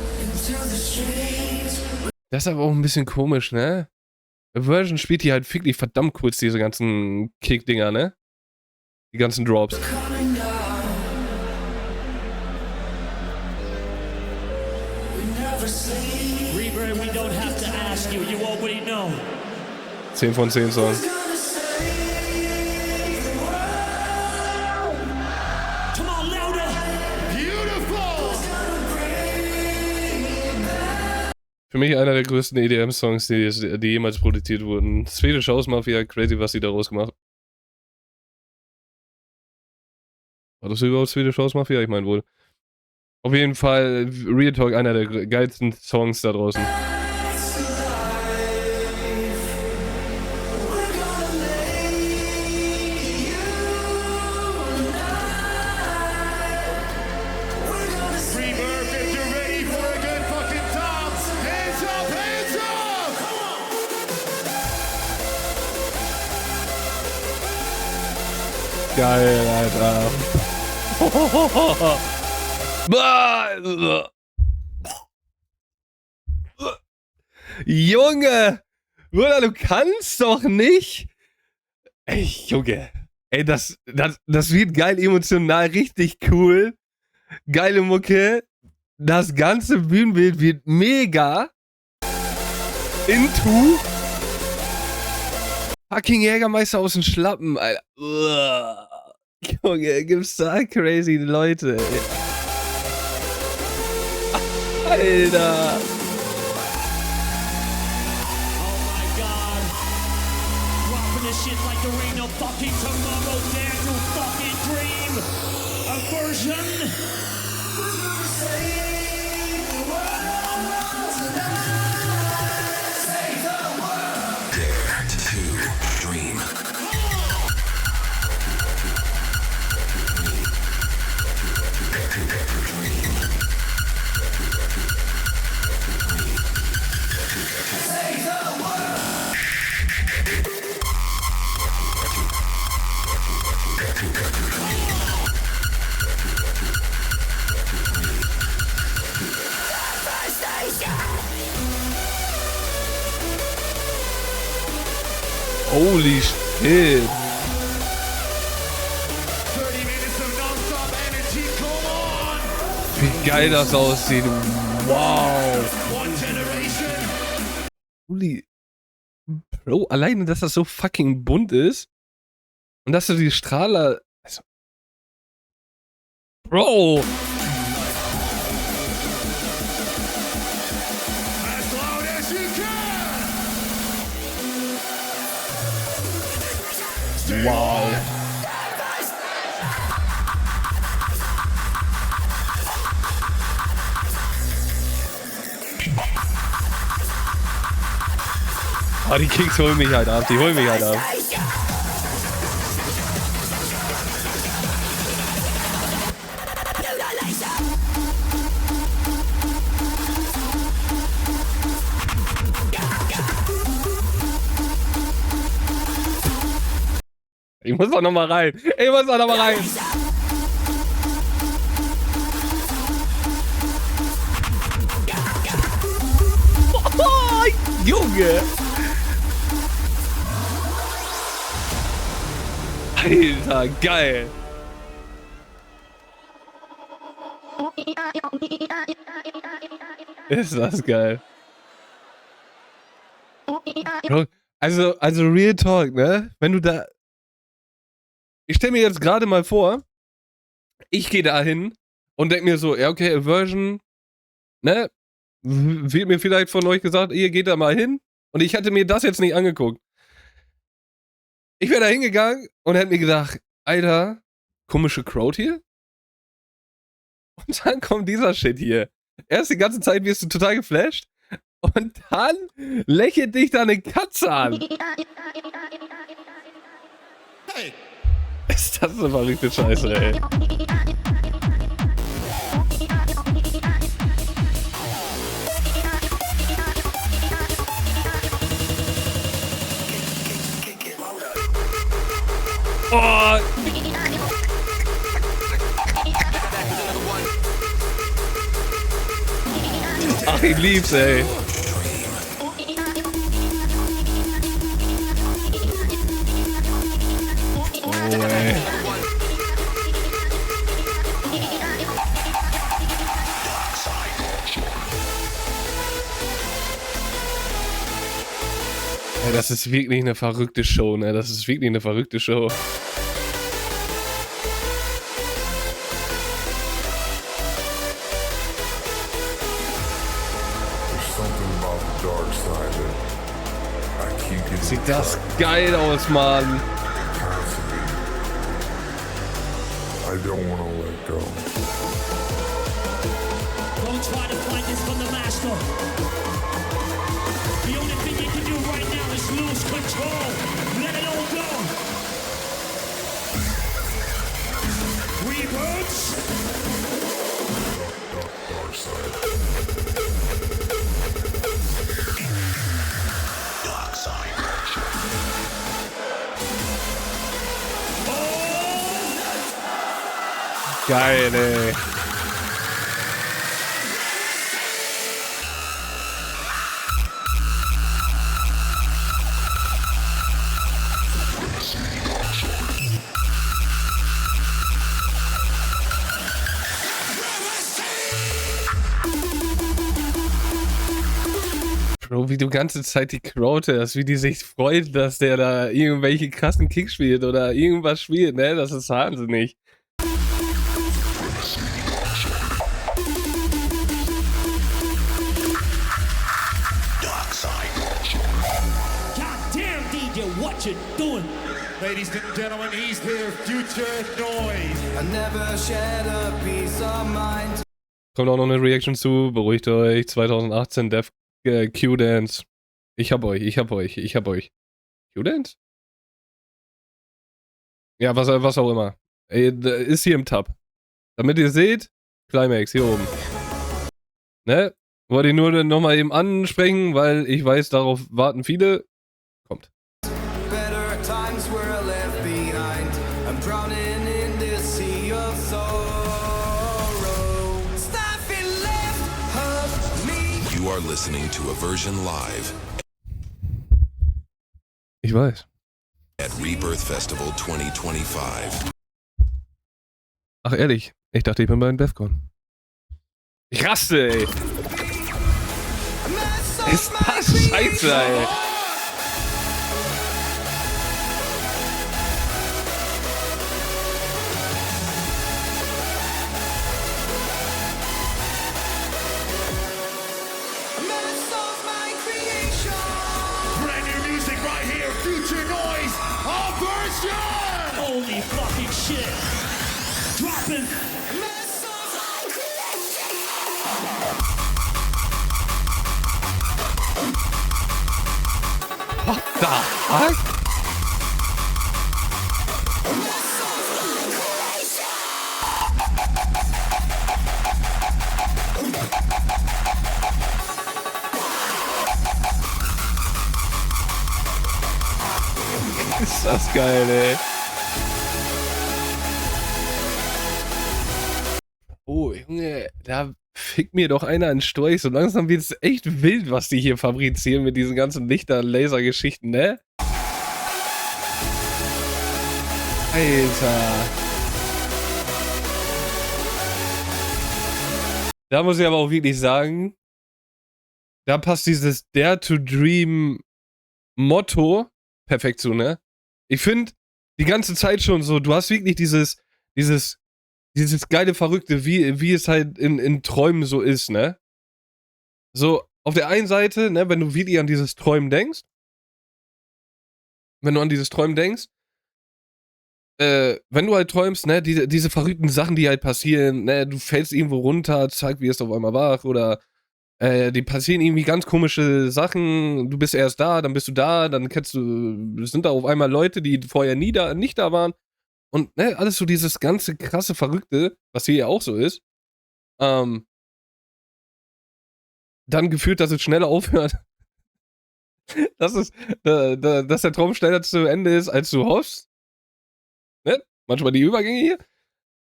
Das ist aber auch ein bisschen komisch, ne? Version spielt die halt wirklich verdammt kurz, diese ganzen Kick-Dinger, ne? Die ganzen Drops. Reaper, we don't have to ask you. You already know. 10 von 10 Songs. Come on, louder. Für mich einer der größten EDM-Songs, die jemals produziert wurden. Swedish House Mafia, crazy, was sie daraus gemacht. War das überhaupt Swedish House Mafia? Ich meine wohl. Auf jeden Fall, Real Talk, einer der geilsten Songs da draußen. Geil, Alter. Junge! Bruder, du kannst doch nicht! Ey, Junge. Ey, das wird geil, emotional, richtig cool. Geile Mucke. Das ganze Bühnenbild wird mega. Into. Fucking Jägermeister aus den Schlappen, Alter. Junge, gibt's da crazy Leute, ey. Alter. Oh my God. Dropping this shit like there ain't no fucking tomorrow. Dare to fucking dream. A version. Dare to dream. Holy shit. 30 minutes of non-stop energy, come on! Wie geil das aussieht. Wow. One generation! Holy. Bro, alleine, dass das so fucking bunt ist. Und dass du die Strahler. Also, Bro! As loud as you can! Wow. Oh, die Kicks holen mich halt ab. Die holen mich halt ab. Ich muss doch noch mal rein. Ich muss doch noch mal rein. Junge! Alter, geil! Ist das geil. Bro, also Real Talk, ne? Wenn du da... Ich stell mir jetzt gerade mal vor, ich gehe da hin und denk mir so, ja okay, Aversion, ne? Wird mir vielleicht von euch gesagt, ihr geht da mal hin und ich hätte mir das jetzt nicht angeguckt. Ich wäre da hingegangen und hätte mir gedacht, Alter, komische Crowd hier? Und dann kommt dieser Shit hier. Erst die ganze Zeit wirst du total geflasht und dann lächelt dich da eine Katze an. Hey. Ist das eine verrückte Scheiße, ey. Oh! Ach, ich lieb's, ey. Oh, ey. Ey, das ist wirklich eine verrückte Show, ne? Das ist wirklich eine verrückte Show. Sieht das geil aus, Mann. I don't want to let go. Don't try to find this from the master. The only thing you can do right now is lose control. Let it all go. Rebirths. Dark side. Dark side. Geil, ey. Bro, wie du ganze Zeit die Crowd hast, wie die sich freut, dass der da irgendwelche krassen Kicks spielt oder irgendwas spielt, ne? Das ist wahnsinnig. Goddamn DJ, what you doing? Ladies and gentlemen, he's here, Future Noise. I never shared a piece of mind. Kommt auch noch eine Reaction zu, beruhigt euch, 2018 Def Q-Dance. Ich hab euch. Q-Dance? Ja, was auch immer. Ey, ist hier im Tab. Damit ihr seht, Climax hier oben. Ne? Wollte ich nur nochmal eben ansprechen, weil ich weiß, darauf warten viele. Kommt. Better times were left behind. I'm drowning in this sea of sorrow. Nothing left of me. You are listening to Aversion Live Ich weiß. at Rebirth Festival 2025. Ach ehrlich, ich dachte, ich bin bei den Defcon. Ich raste, ey. Ist das scheiße, ey. Brand new music right here, Future Noise, Aversion! Holy fucking shit. Dropping. What the fuck? Ist das geil, ey. Oh, Junge, da Fick mir doch einer in Storch. So langsam wird es echt wild, was die hier fabrizieren mit diesen ganzen Lichter-Laser-Geschichten, ne? Alter. Da muss ich aber auch wirklich sagen, da passt dieses Dare to Dream Motto perfekt zu, ne? Ich finde die ganze Zeit schon so, du hast wirklich dieses geile Verrückte, wie es halt in Träumen so ist, ne? So, auf der einen Seite, ne, wenn du wirklich an dieses Träumen denkst, wenn du halt träumst, ne, diese verrückten Sachen, die halt passieren, ne, du fällst irgendwo runter, zack, wirst auf einmal wach, oder die passieren irgendwie ganz komische Sachen, du bist erst da, dann bist du da, dann sind da auf einmal Leute, die vorher nicht da waren, und, ne, alles so dieses ganze krasse Verrückte, was hier ja auch so ist, dann gefühlt, dass es schneller aufhört, dass der Traum schneller zu Ende ist, als du hoffst, ne, manchmal die Übergänge hier,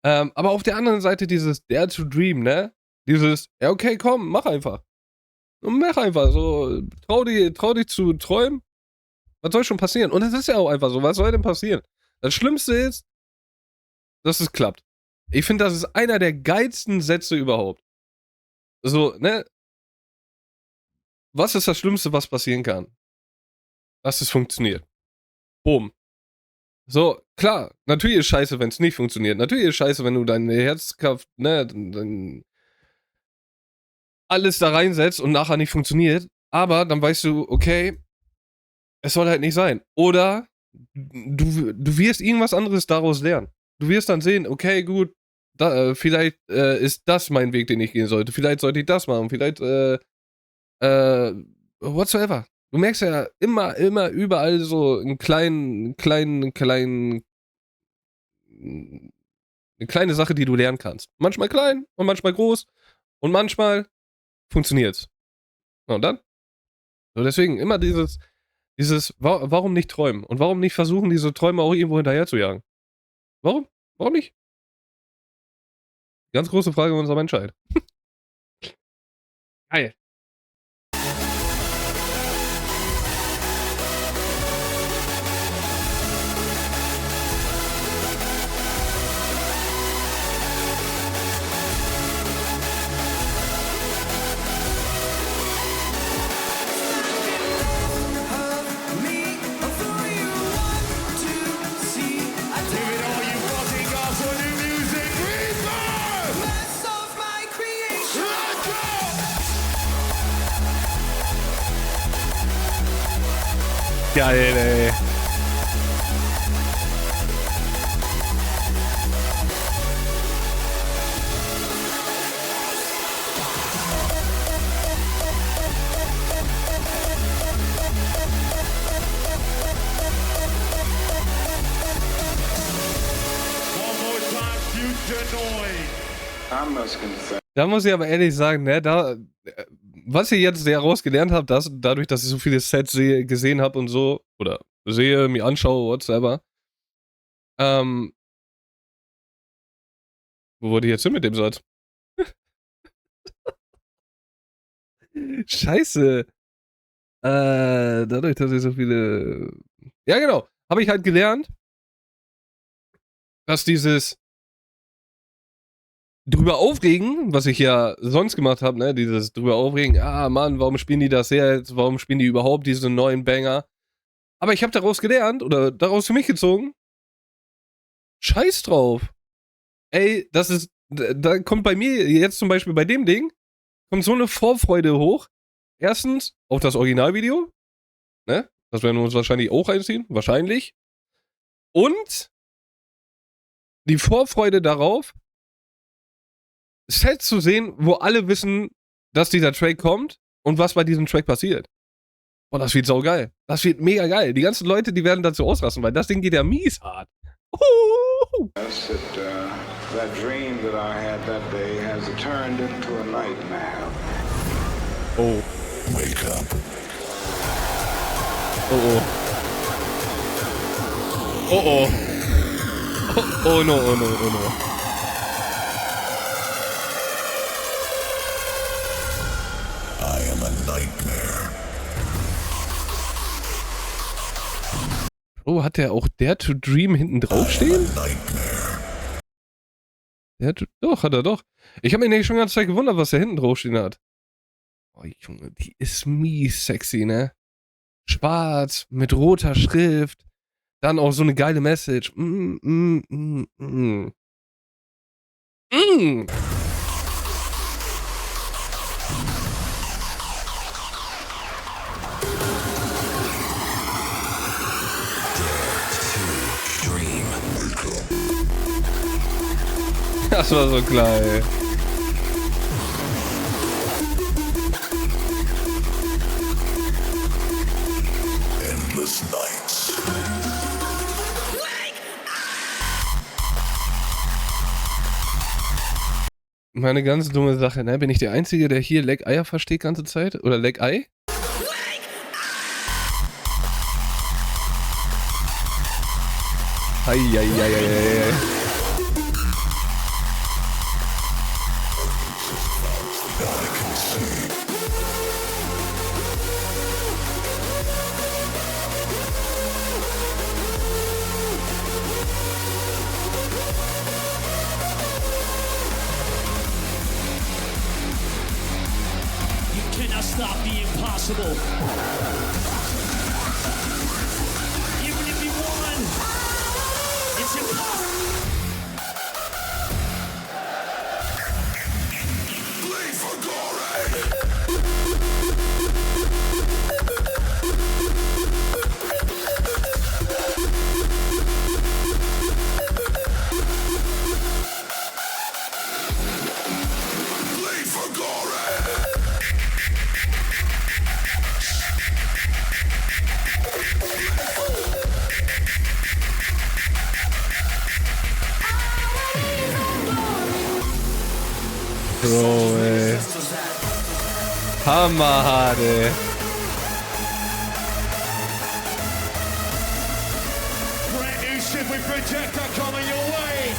aber auf der anderen Seite dieses Dare to Dream, ne, dieses, ja okay, komm, mach einfach, so, trau dich zu träumen, was soll schon passieren, und es ist ja auch einfach so, was soll denn passieren? Das Schlimmste ist, dass es klappt. Ich finde, das ist einer der geilsten Sätze überhaupt. So, ne? Was ist das Schlimmste, was passieren kann? Dass es funktioniert. Boom. So, klar, natürlich ist scheiße, wenn es nicht funktioniert. Natürlich ist scheiße, wenn du deine Herzkraft, ne, alles da reinsetzt und nachher nicht funktioniert. Aber dann weißt du, okay, es soll halt nicht sein. Oder du wirst irgendwas anderes daraus lernen. Du wirst dann sehen, okay, gut, vielleicht ist das mein Weg, den ich gehen sollte. Vielleicht sollte ich das machen. Vielleicht, whatsoever. Du merkst ja immer überall so eine kleine Sache, die du lernen kannst. Manchmal klein und manchmal groß und manchmal funktioniert's. Und dann? So, deswegen immer dieses, warum nicht träumen? Und warum nicht versuchen, diese Träume auch irgendwo hinterher zu jagen? Warum? Warum nicht? Ganz große Frage unserer Menschheit. Geil. Geil, ey. Da muss ich aber ehrlich sagen, ne, was ich jetzt daraus gelernt habe, dadurch, dass ich so viele Sets gesehen habe und so, oder sehe, mir anschaue, whatsoever, wo wollte ich jetzt hin mit dem Satz? Scheiße. Dadurch, dass ich so viele... Ja, genau. Habe ich halt gelernt, dass dieses drüber aufregen, was ich ja sonst gemacht habe, ne, dieses drüber aufregen, Mann, warum spielen die das jetzt? Warum spielen die überhaupt diese neuen Banger? Aber ich habe daraus gelernt, oder daraus für mich gezogen, scheiß drauf. Ey, da kommt bei mir jetzt zum Beispiel bei dem Ding, kommt so eine Vorfreude hoch. Erstens auf das Originalvideo, ne, das werden wir uns wahrscheinlich auch reinziehen, wahrscheinlich. Und die Vorfreude darauf, Sets zu sehen, wo alle wissen, dass dieser Track kommt und was bei diesem Track passiert. Boah, das wird saugeil. Das wird mega geil. Die ganzen Leute, die werden dazu ausrasten, weil das Ding geht ja mies hart. That dream that I had that day has turned into a nightmare. Oh. Wake up. Oh. Oh no. hat der auch Dare to Dream hinten drauf stehen? Doch, hat er doch. Ich habe mich nämlich schon die ganze Zeit gewundert, was der hinten drauf stehen hat. Oh, Junge, die ist mies sexy, ne? Schwarz, mit roter Schrift. Dann auch so eine geile Message. Das war so klar, ey. Endless nights. Meine ganz dumme Sache, ne? Bin ich der Einzige, der hier Leck-Eier versteht ganze Zeit? Oder Leck-Ei? Eieieiei. You cannot stop the impossible. Even if you won, it's impossible. Bleed for glory. Bleed for glory. Bro, ey. Hammerhart, ey. Brand new shit with Projector coming your way.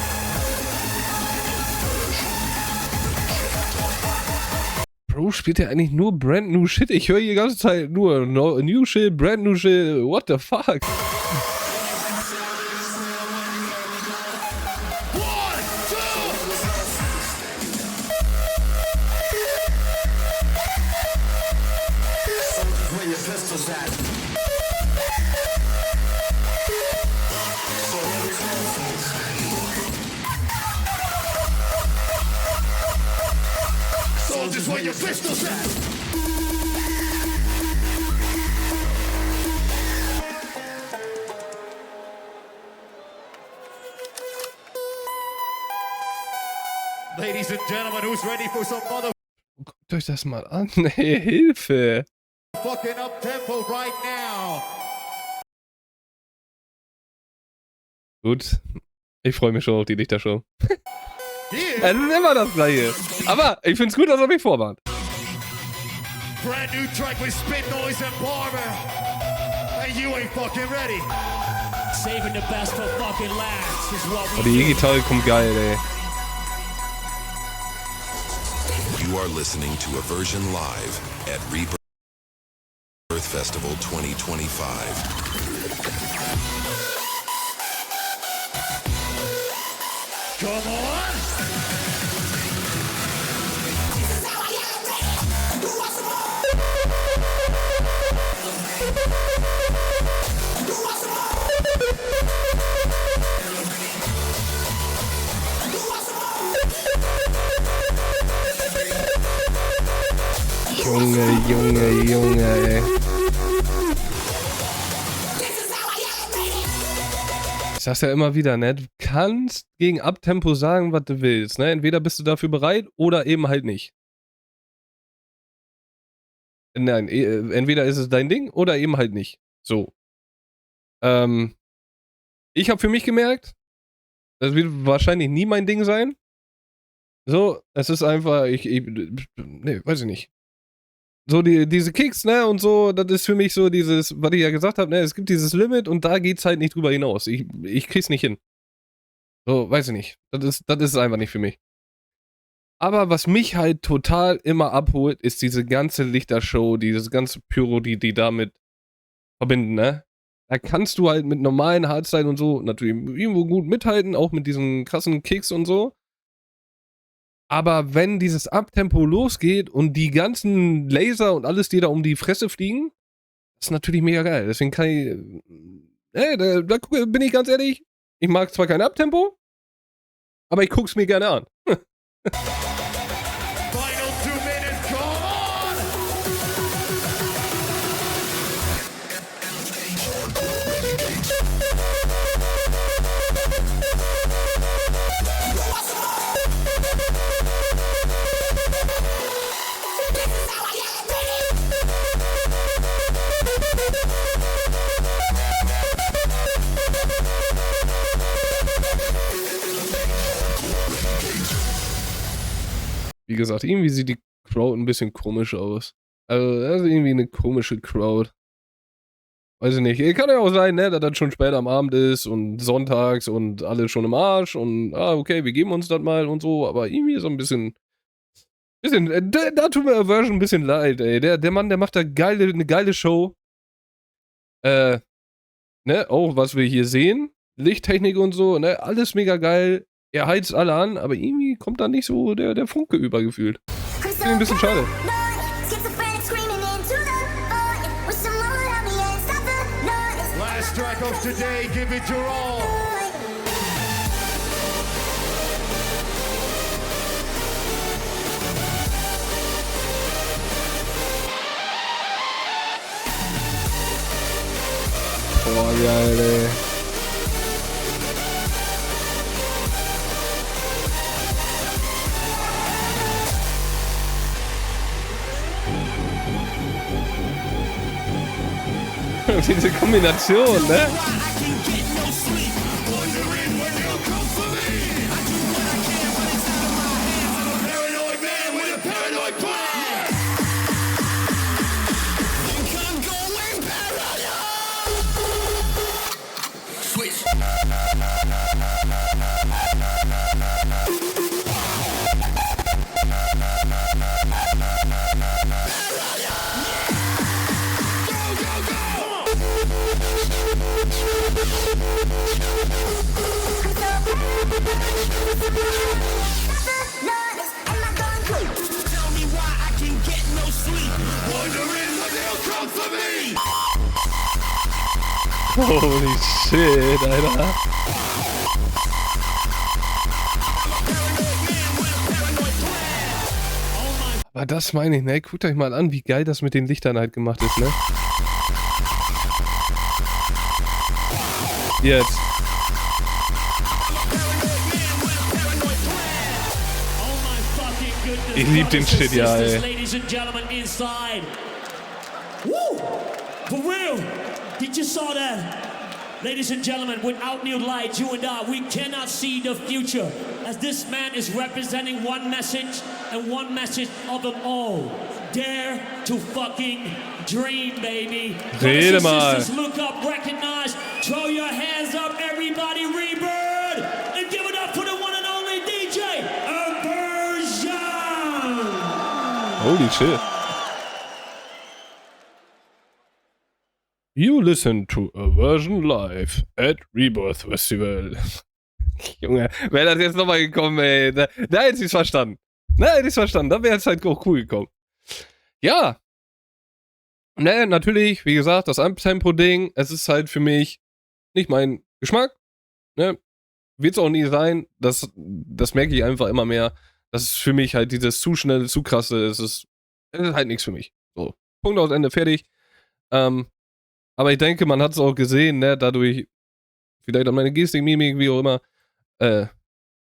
Bro, spielt der eigentlich nur brand new shit? Ich höre hier die ganze Zeit nur new shit, brand new shit, what the fuck? 1, 2. Where your pistols at? Soldiers, where your pistols at? Ladies and gentlemen, who's ready for some motherfucking Guckt euch das mal an, ey, Hilfe. up-tempo right now? Gut, ich freue mich schon auf die Lichtershow. Yeah. Es ist immer das Gleiche. Aber ich find's gut, dass er mich vorwarnt. Brand new track with Spit Noise and Barber. And you ain't fucking ready. Saving the best for fucking last is what Oh, die E-Gitarre kommt geil, ey. You are listening to a version live at Rebirth Festival 2025. Come on! Junge, ey. Ich sag's ja immer wieder, ne? Du kannst gegen Abtempo sagen, was du willst, ne? Entweder bist du dafür bereit oder eben halt nicht. Nein, entweder ist es dein Ding oder eben halt nicht. So. Ich habe für mich gemerkt, das wird wahrscheinlich nie mein Ding sein. So, es ist einfach, nee, weiß ich nicht. So, diese Kicks, ne, und so, das ist für mich so dieses, was ich ja gesagt habe, ne, es gibt dieses Limit und da geht's halt nicht drüber hinaus. Ich krieg's nicht hin. So, weiß ich nicht. Das ist es einfach nicht für mich. Aber was mich halt total immer abholt, ist diese ganze Lichtershow, dieses ganze Pyro, die damit verbinden, ne? Da kannst du halt mit normalen Hardstyle und so natürlich irgendwo gut mithalten, auch mit diesen krassen Kicks und so. Aber wenn dieses Abtempo losgeht und die ganzen Laser und alles dir da um die Fresse fliegen, das ist natürlich mega geil. Deswegen kann ich, da bin ich ganz ehrlich, ich mag zwar kein Abtempo, aber ich guck's mir gerne an. Final 2 minutes, come on! Wie gesagt, irgendwie sieht die Crowd ein bisschen komisch aus. Also, das ist irgendwie eine komische Crowd. Weiß ich nicht. Kann ja auch sein, ne, dass das schon spät am Abend ist und sonntags und alle schon im Arsch und, okay, wir geben uns das mal und so, aber irgendwie so ein bisschen, da tut mir Aversion ein bisschen leid, ey. Der Mann, der macht da eine geile Show. Ne, auch was wir hier sehen, Lichttechnik und so, ne, alles mega geil. Er heizt alle an, aber irgendwie kommt da nicht so der Funke übergefühlt. Finde ich ein bisschen schade. Last track of today, give it your all. Boah, geil, ey. Diese Kombination, ne? Holy shit, Alter. Aber das meine ich, ne? Guckt euch mal an, wie geil das mit den Lichtern halt gemacht ist, ne? Jetzt. Ich lieb den Shit, ja, ey. Woo! For real! Did you saw that? Ladies and gentlemen, without new light, you and I, we cannot see the future. As this man is representing one message and one message of them all. Dare to fucking dream, baby. Rede mal. Sisters, look up, recognize, throw your hands up, everybody, Rebird, and give it up for the one and only DJ, Aversion! Holy shit. You listen to Aversion live at Rebirth Festival. Junge, wäre das jetzt nochmal gekommen, ey. Da hätte ich es verstanden. Da wäre es halt auch cool gekommen. Ja. Ne, natürlich, wie gesagt, das Up-Tempo-Ding, es ist halt für mich nicht mein Geschmack. Ne? Wird es auch nie sein. Das merke ich einfach immer mehr. Das ist für mich halt dieses zu schnelle, zu krasse. Es ist halt nichts für mich. So. Punkt aus Ende, fertig. Aber ich denke, man hat es auch gesehen, ne, dadurch, vielleicht an meine Gestik, Mimik, wie auch immer,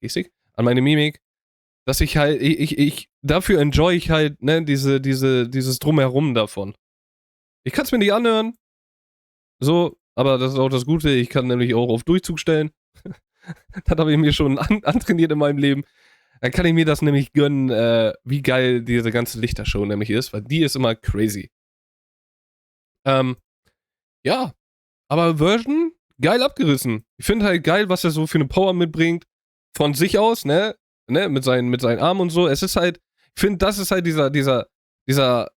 Gestik? An meine Mimik, dass ich halt, dafür enjoy ich halt, ne, dieses Drumherum davon. Ich kann es mir nicht anhören, so, aber das ist auch das Gute, ich kann nämlich auch auf Durchzug stellen. Das habe ich mir schon antrainiert in meinem Leben. Dann kann ich mir das nämlich gönnen, wie geil diese ganze Lichtershow nämlich ist, weil die ist immer crazy. Ja, aber Version, geil abgerissen. Ich finde halt geil, was er so für eine Power mitbringt. Von sich aus, ne, mit seinen Armen und so. Es ist halt, ich finde, das ist halt dieser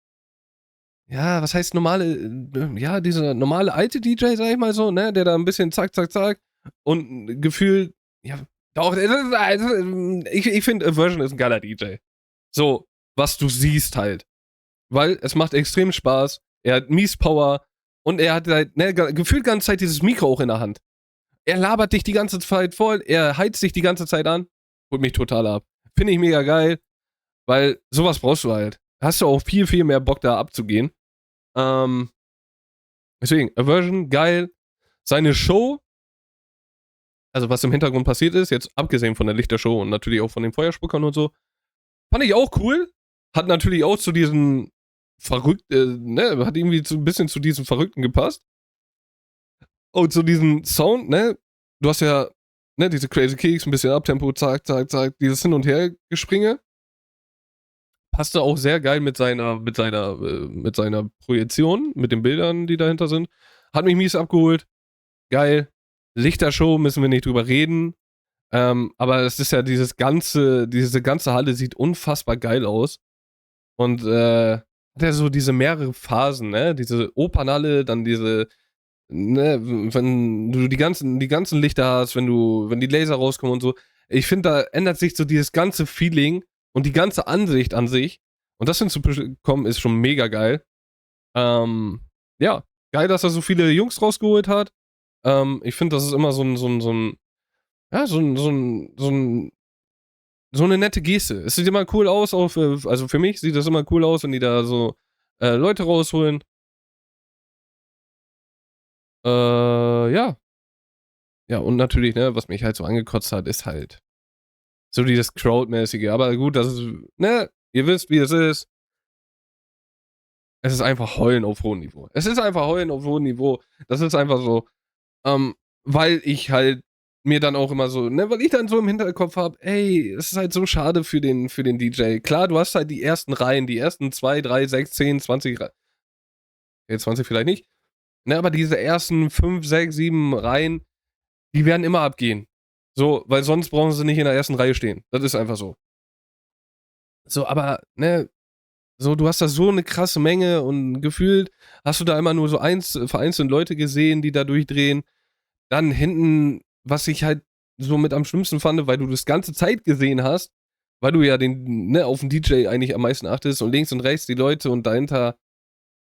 ja, was heißt dieser normale alte DJ, sag ich mal so, ne, der da ein bisschen zack, zack, zack und gefühlt, ja, doch, ich finde, Aversion ist ein geiler DJ. So, was du siehst halt. Weil es macht extrem Spaß, er hat mies Power und er hat halt, ne, gefühlt die ganze Zeit dieses Mikro auch in der Hand. Er labert dich die ganze Zeit voll, er heizt dich die ganze Zeit an, holt mich total ab. Finde ich mega geil, weil sowas brauchst du halt. Hast du auch viel, viel mehr Bock da abzugehen. Deswegen, Aversion, geil. Seine Show, also was im Hintergrund passiert ist, jetzt abgesehen von der Lichtershow und natürlich auch von den Feuerspuckern und so, fand ich auch cool. Hat natürlich auch zu diesen Verrückten, hat irgendwie ein bisschen zu diesen Verrückten gepasst. Und zu diesem Sound, ne, du hast ja, ne, diese Crazy Kicks, ein bisschen Abtempo, zack, zack, zack, dieses Hin- und Her-Gespringe. Passte auch sehr geil mit seiner Projektion, mit den Bildern, die dahinter sind. Hat mich mies abgeholt. Geil. Lichtershow, müssen wir nicht drüber reden. Aber es ist ja diese ganze Halle sieht unfassbar geil aus. Und hat ja so diese mehrere Phasen, ne? Diese Opernhalle, dann diese, ne, wenn du die ganzen Lichter hast, wenn die Laser rauskommen und so. Ich finde, da ändert sich so dieses ganze Feeling und die ganze Ansicht an sich. Und das hinzubekommen ist schon mega geil. Ja, geil, dass er so viele Jungs rausgeholt hat. Ich finde, das ist immer so eine nette Geste. Es sieht immer cool aus, also für mich sieht das immer cool aus, wenn die da so Leute rausholen. Ja. Ja, und natürlich, ne, was mich halt so angekotzt hat, ist halt so dieses Crowd-mäßige. Aber gut, das ist, ne, ihr wisst, wie es ist. Es ist einfach Heulen auf hohem Niveau. Es ist einfach Heulen auf hohem Niveau. Das ist einfach so. Weil ich halt mir dann auch immer so, ne, weil ich dann so im Hinterkopf habe, ey, es ist halt so schade für den DJ. Klar, du hast halt die ersten Reihen, die ersten 2, 3, 6, 10, 20 Reihen. 20 vielleicht nicht. Ne, aber diese ersten 5, 6, 7 Reihen, die werden immer abgehen. So, weil sonst brauchen sie nicht in der ersten Reihe stehen. Das ist einfach so. So, aber, ne, so, du hast da so eine krasse Menge und gefühlt hast du da immer nur so vereinzelt Leute gesehen, die da durchdrehen. Dann hinten, was ich halt so mit am schlimmsten fand, weil du das ganze Zeit gesehen hast, weil du ja auf den DJ eigentlich am meisten achtest und links und rechts die Leute und dahinter,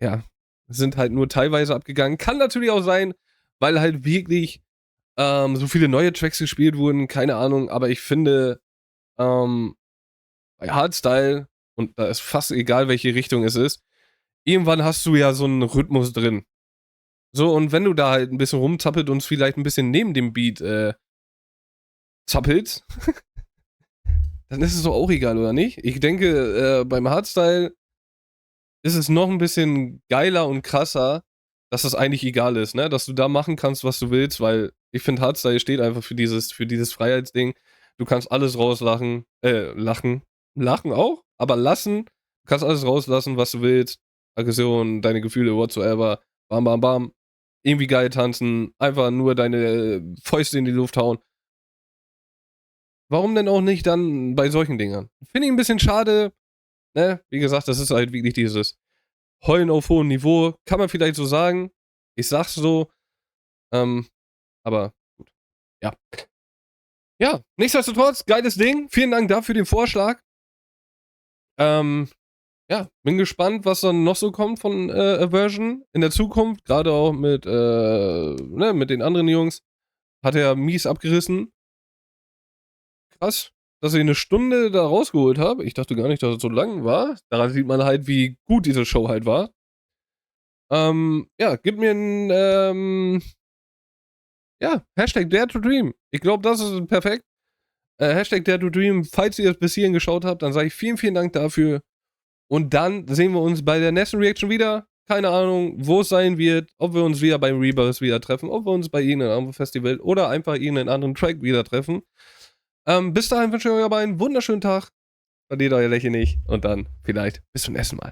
ja, sind halt nur teilweise abgegangen. Kann natürlich auch sein, weil halt wirklich so viele neue Tracks gespielt wurden, keine Ahnung, aber ich finde, bei Hardstyle, und da ist fast egal, welche Richtung es ist, irgendwann hast du ja so einen Rhythmus drin. So, und wenn du da halt ein bisschen rumzappelt und vielleicht ein bisschen neben dem Beat zappelst, dann ist es doch auch egal, oder nicht? Ich denke, beim Hardstyle ist es noch ein bisschen geiler und krasser, dass das eigentlich egal ist, ne? Dass du da machen kannst, was du willst, weil ich finde, Hardstyle steht einfach für dieses Freiheitsding. Du kannst alles rauslachen, lachen auch, aber lassen. Du kannst alles rauslassen, was du willst. Aggression, deine Gefühle, whatsoever. Bam, bam, bam. Irgendwie geil tanzen, einfach nur deine Fäuste in die Luft hauen. Warum denn auch nicht dann bei solchen Dingern? Finde ich ein bisschen schade, ne? Wie gesagt, das ist halt wirklich dieses Heulen auf hohem Niveau. Kann man vielleicht so sagen. Ich sag's so. Aber gut. Ja. Ja, nichtsdestotrotz, geiles Ding. Vielen Dank dafür den Vorschlag. Ja, bin gespannt, was dann noch so kommt von Aversion in der Zukunft. Gerade auch mit den anderen Jungs. Hat er mies abgerissen. Krass, dass ich eine Stunde da rausgeholt habe. Ich dachte gar nicht, dass es so lang war. Daran sieht man halt, wie gut diese Show halt war. Ja, gib mir ein Hashtag Dare to Dream. Ich glaube, das ist perfekt. Hashtag Dare to Dream. Falls ihr das bis hierhin geschaut habt, dann sage ich vielen, vielen Dank dafür. Und dann sehen wir uns bei der nächsten Reaction wieder. Keine Ahnung, wo es sein wird. Ob wir uns wieder beim Rebirth wieder treffen. Ob wir uns bei irgendeinem anderen Festival oder einfach irgendeinen anderen Track wieder treffen. Bis dahin wünsche ich euch aber einen wunderschönen Tag. Verliert euer Lächeln nicht. Und dann vielleicht bis zum nächsten Mal.